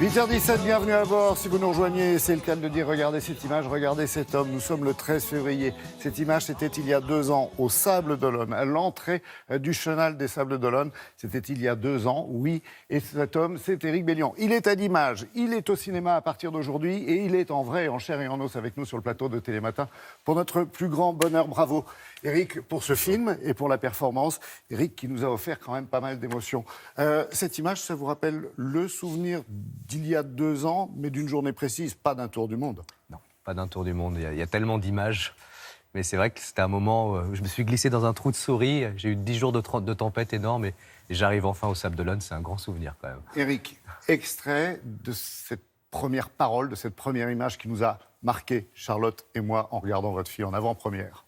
8h17, bienvenue à bord. Si vous nous rejoignez, c'est le cas de le dire, regardez cette image, regardez cet homme. Nous sommes le 13 février. Cette image, c'était il y a 2 ans, au Sable d'Olonne, à l'entrée du chenal des Sables d'Olonne. C'était il y a 2 ans, oui. Et cet homme, c'est Éric Bellion. Il est à l'image, il est au cinéma à partir d'aujourd'hui et il est en vrai, en chair et en os avec nous sur le plateau de Télématin pour notre plus grand bonheur. Bravo, Éric, pour ce film et pour la performance. Éric qui nous a offert quand même pas mal d'émotions. Cette image, ça vous rappelle le souvenir d'il y a 2 ans, mais d'une journée précise, pas d'un tour du monde. Non, pas d'un tour du monde. Il y a tellement d'images. Mais c'est vrai que c'était un moment où je me suis glissé dans un trou de souris. J'ai eu 10 jours de tempête énorme et j'arrive enfin au Sable d'Olonne. C'est un grand souvenir quand même. Éric, extrait de cette première parole, de cette première image qui nous a marqué, Charlotte et moi, en regardant votre fille en avant-première.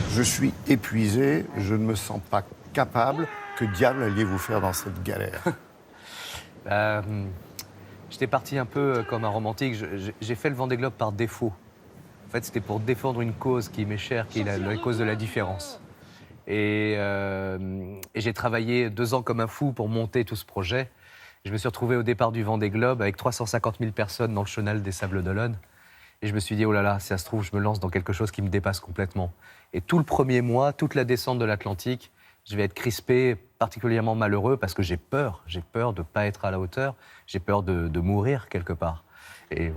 Je suis épuisé, je ne me sens pas capable. Que diable alliez-vous faire dans cette galère? J'étais parti un peu comme un romantique. J'ai fait le Vendée Globe par défaut. En fait, c'était pour défendre une cause qui m'est chère, qui est la cause de la différence. Et j'ai travaillé 2 ans comme un fou pour monter tout ce projet. Je me suis retrouvé au départ du Vendée Globe avec 350 000 personnes dans le chenal des Sables d'Olonne. Et je me suis dit, oh là là, si ça se trouve, je me lance dans quelque chose qui me dépasse complètement. Et tout le premier mois, toute la descente de l'Atlantique, je vais être crispé, particulièrement malheureux, parce que j'ai peur. J'ai peur de ne pas être à la hauteur. J'ai peur de mourir quelque part. Et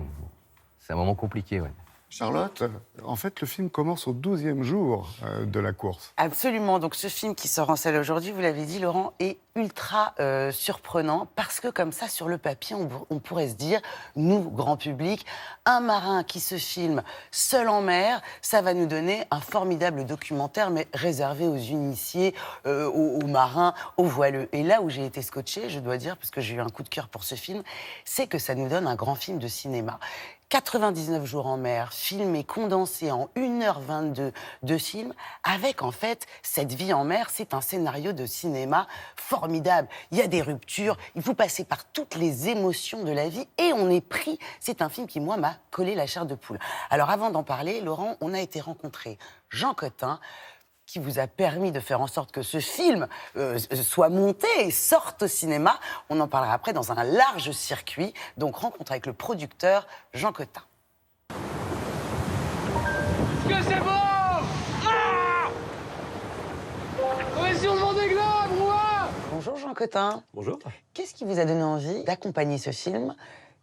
c'est un moment compliqué, ouais. Charlotte, en fait, le film commence au 12e jour de la course. Absolument. Donc, ce film qui sort en salle aujourd'hui, vous l'avez dit, Laurent, est ultra surprenant parce que, comme ça, sur le papier, on pourrait se dire, nous, grand public, un marin qui se filme seul en mer, ça va nous donner un formidable documentaire, mais réservé aux initiés, aux marins, aux voileux. Et là où j'ai été scotchée, je dois dire, parce que j'ai eu un coup de cœur pour ce film, c'est que ça nous donne un grand film de cinéma. 99 jours en mer, filmé, condensé en 1h22 de film, avec en fait cette vie en mer, c'est un scénario de cinéma formidable. Il y a des ruptures, il faut passer par toutes les émotions de la vie et on est pris. C'est un film qui, moi, m'a collé la chair de poule. Alors avant d'en parler, Laurent, on a été rencontrer Jean Cotin, qui vous a permis de faire en sorte que ce film soit monté et sorte au cinéma. On en parlera après dans un large circuit. Donc, rencontre avec le producteur Jean Cotin. Est-ce que c'est bon? On est sur le Vendée Globe, Rouen! Bonjour Jean Cotin. Bonjour. Qu'est-ce qui vous a donné envie d'accompagner ce film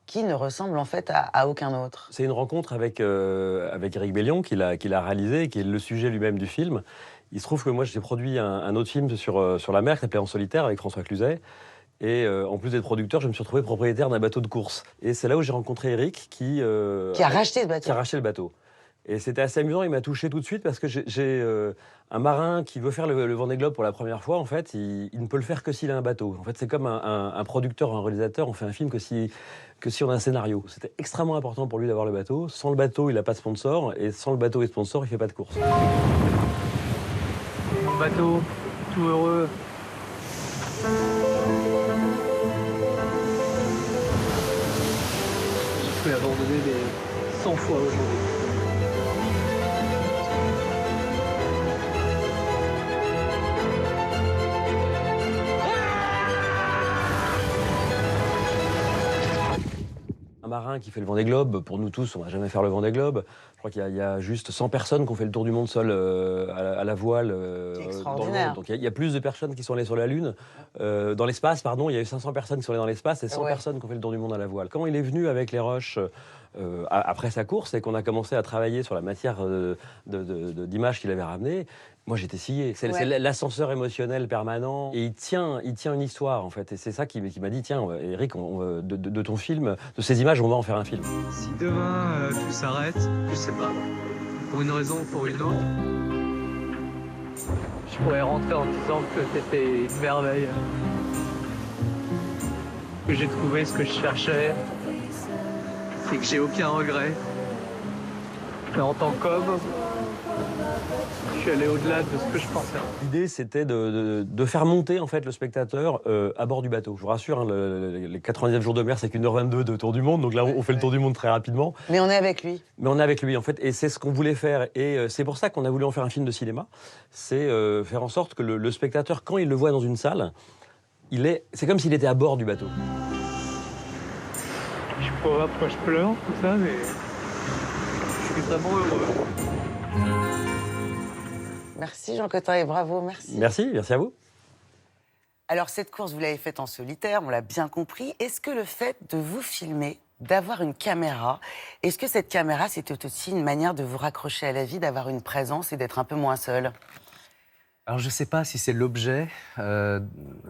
qui ne ressemble en fait à aucun autre? C'est une rencontre avec Éric Bellion qui l'a réalisé, qui est le sujet lui-même du film. Il se trouve que moi, j'ai produit un autre film sur la mer qui s'appelait En solitaire avec François Cluzet. Et en plus d'être producteur, je me suis retrouvé propriétaire d'un bateau de course. Et c'est là où j'ai rencontré Éric qui a racheté ce bateau. Qui a racheté le bateau. Et c'était assez amusant, il m'a touché tout de suite parce que j'ai un marin qui veut faire le Vendée Globe pour la première fois. En fait, il ne peut le faire que s'il a un bateau. En fait, c'est comme un producteur, un réalisateur, on fait un film que si on a un scénario. C'était extrêmement important pour lui d'avoir le bateau. Sans le bateau, il n'a pas de sponsor. Et sans le bateau et sponsor, il ne fait pas de course. Mon bateau, tout heureux. J'ai fait abandonner des 100 fois aujourd'hui. Un marin qui fait le Vendée Globe, pour nous tous, on va jamais faire le Vendée Globe. Je crois qu'il y a juste 100 personnes qui ont fait le tour du monde seul à la voile. Extraordinaire. Donc il y a plus de personnes qui sont allées sur la Lune. Dans l'espace, pardon, il y a eu 500 personnes qui sont allées dans l'espace et 100 personnes qui ont fait le tour du monde à la voile. Quand il est venu avec les Roches après sa course et qu'on a commencé à travailler sur la matière d'images qu'il avait ramenées, moi, j'étais scié. C'est l'ascenseur émotionnel permanent. Et il tient une histoire, en fait. Et c'est ça qui m'a dit, tiens, Éric, de ton film, de ces images, on va en faire un film. Si demain tout s'arrête, je sais pas, pour une raison ou pour une autre, je pourrais rentrer en disant que c'était une merveille. Que j'ai trouvé ce que je cherchais, et que j'ai aucun regret. Mais en tant qu'homme, je suis allé au-delà de ce que je pensais. L'idée, c'était de faire monter en fait le spectateur à bord du bateau. Je vous rassure, hein, les 99 jours de mer, c'est qu'1h22 de tour du monde. Donc là, on fait le tour du monde très rapidement. Mais on est avec lui. Mais on est avec lui, en fait, et c'est ce qu'on voulait faire. Et c'est pour ça qu'on a voulu en faire un film de cinéma. C'est faire en sorte que le spectateur, quand il le voit dans une salle, c'est comme s'il était à bord du bateau. Je sais pas pourquoi je pleure, tout ça, mais je suis vraiment heureux. Merci Jean Cotin et bravo, merci. Merci à vous. Alors cette course, vous l'avez faite en solitaire, on l'a bien compris. Est-ce que le fait de vous filmer, d'avoir une caméra, est-ce que cette caméra, c'était aussi une manière de vous raccrocher à la vie, d'avoir une présence et d'être un peu moins seul? Alors, je ne sais pas si c'est l'objet. Je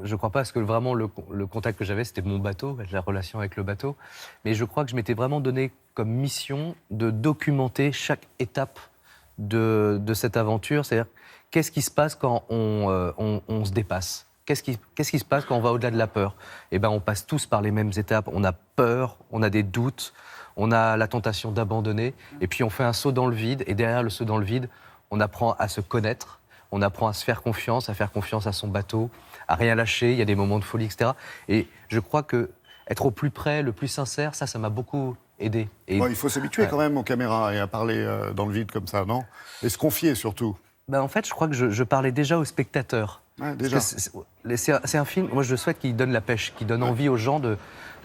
ne crois pas, parce que vraiment, le contact que j'avais, c'était mon bateau, la relation avec le bateau. Mais je crois que je m'étais vraiment donné comme mission de documenter chaque étape de cette aventure. C'est-à-dire, qu'est-ce qui se passe quand on se dépasse? Qu'est-ce qui se passe quand on va au-delà de la peur? Eh bien, on passe tous par les mêmes étapes. On a peur, on a des doutes, on a la tentation d'abandonner. Et puis, on fait un saut dans le vide. Et derrière le saut dans le vide, on apprend à se connaître. On apprend à se faire confiance, à faire confiance à son bateau, à rien lâcher. Il y a des moments de folie, etc. Et je crois que être au plus près, le plus sincère, ça m'a beaucoup aidé. Et, Il faut s'habituer quand même aux caméras et à parler dans le vide comme ça, non? Et se confier surtout. en fait, je crois que je parlais déjà aux spectateurs. Ouais, déjà. C'est un film, moi je souhaite qu'il donne la pêche, qu'il donne envie aux gens de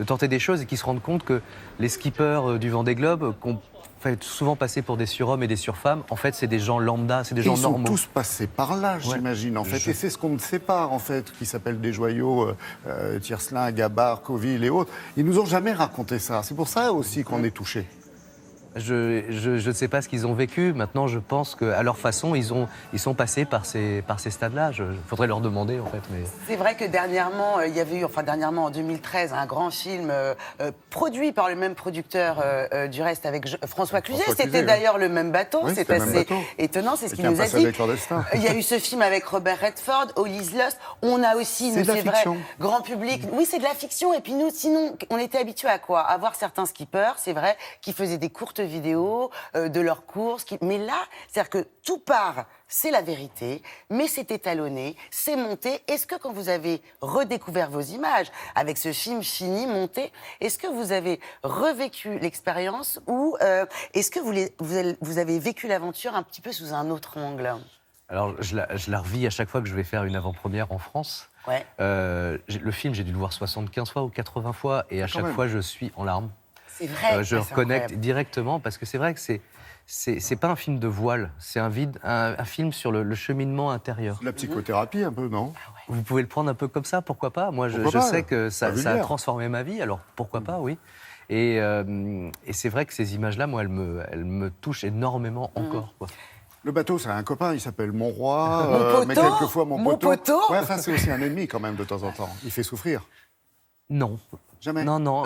tenter des choses et qu'ils se rendent compte que les skippers du Vendée Globe, qu'on fait souvent passer pour des surhommes et des surfemmes, en fait c'est des gens lambda, c'est des gens normaux. Ils sont tous passés par là, j'imagine, en fait. Et c'est ce qu'on ne sait pas, en fait, qui s'appelle des joyaux, Tiercelin, Gabard, Coville et autres. Ils nous ont jamais raconté ça. C'est pour ça aussi qu'on est touchés. Je ne sais pas ce qu'ils ont vécu. Maintenant, je pense qu'à leur façon, ils sont passés par ces stades-là. Il faudrait leur demander, en fait. Mais... C'est vrai que dernièrement, il y avait eu, dernièrement en 2013, un grand film produit par le même producteur du reste avec François Cluzet. C'était d'ailleurs le même bateau. Oui, c'est assez étonnant, c'est ce qu'il nous a dit. Il y a eu ce film avec Robert Redford, All is Lost. On a aussi, c'est vrai, grand public. Oui, c'est de la fiction. Et puis nous, sinon, on était habitués à quoi? À voir certains skippers, c'est vrai, qui faisaient des courtes vidéos de leurs courses. Mais là, c'est-à-dire que tout part, c'est la vérité, mais c'est étalonné, c'est monté. Est-ce que quand vous avez redécouvert vos images, avec ce film fini, monté, est-ce que vous avez revécu l'expérience ou est-ce que vous avez vécu l'aventure un petit peu sous un autre angle? Alors, je la revis à chaque fois que je vais faire une avant-première en France. Ouais. Le film, j'ai dû le voir 75 fois ou 80 fois, et à chaque fois, je suis en larmes. C'est vrai. Je reconnecte directement, parce que c'est vrai que c'est pas un film de voile, c'est un film sur le cheminement intérieur. La psychothérapie, un peu, non? Vous pouvez le prendre un peu comme ça, pourquoi pas? Moi, je sais que ça a transformé ma vie, alors pourquoi pas, oui. Et c'est vrai que ces images-là, moi, elles me touchent énormément encore, quoi. Le bateau, c'est un copain, il s'appelle Monroy, mais quelquefois mon poteau. Ouais, enfin, c'est aussi un ennemi quand même de temps en temps. Il fait souffrir. Non. Jamais. Non.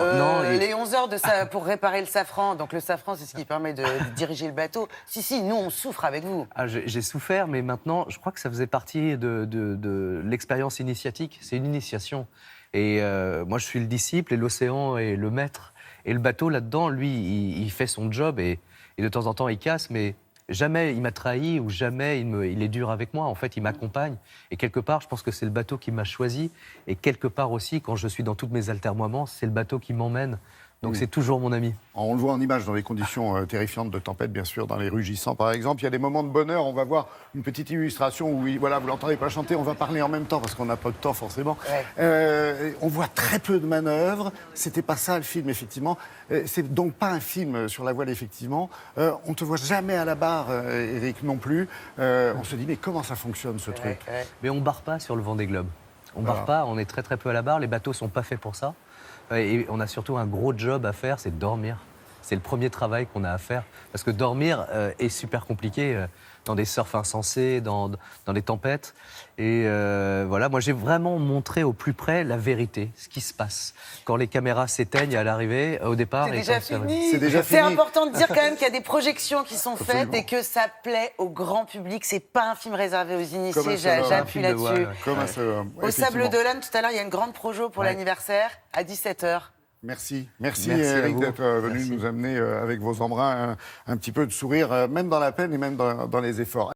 Les 11 heures pour réparer le safran, donc le safran, c'est ce qui permet de diriger le bateau. Si, nous, on souffre avec vous. J'ai souffert, mais maintenant, je crois que ça faisait partie de l'expérience initiatique. C'est une initiation. Et moi, je suis le disciple, et l'océan est le maître. Et le bateau, là-dedans, lui, il fait son job, et de temps en temps, il casse, mais jamais il m'a trahi ou jamais il est dur avec moi. En fait, il m'accompagne. Et quelque part, je pense que c'est le bateau qui m'a choisi. Et quelque part aussi, quand je suis dans tous mes atermoiements, c'est le bateau qui m'emmène. Donc c'est toujours mon ami. On le voit en image dans les conditions terrifiantes de tempête, bien sûr, dans les rugissants par exemple. Il y a des moments de bonheur, on va voir une petite illustration où, voilà, vous l'entendez pas chanter, on va parler en même temps parce qu'on n'a pas de temps forcément. Ouais. On voit très peu de manœuvres, c'était pas ça le film effectivement. C'est donc pas un film sur la voile effectivement. On te voit jamais à la barre, Éric non plus. On se dit mais comment ça fonctionne ce truc? Mais on barre pas sur le Vendée Globe. On barre pas, on est très très peu à la barre, les bateaux sont pas faits pour ça. Et on a surtout un gros job à faire, c'est de dormir. C'est le premier travail qu'on a à faire. Parce que dormir est super compliqué dans des surfs insensés, dans des tempêtes. Et voilà, moi j'ai vraiment montré au plus près la vérité, ce qui se passe. Quand les caméras s'éteignent à l'arrivée, au départ... C'est déjà fini. C'est C'est important de dire quand même qu'il y a des projections qui sont faites et que ça plaît au grand public. C'est pas un film réservé aux initiés, j'appuie là-dessus. Comme un seul homme. Au Sable d'Olonne, tout à l'heure, il y a une grande projo pour l'anniversaire à 17h. Merci. Merci Merci à Eric vous. d'être venu Merci. nous amener avec vos embruns un petit peu de sourire, même dans la peine et même dans les efforts.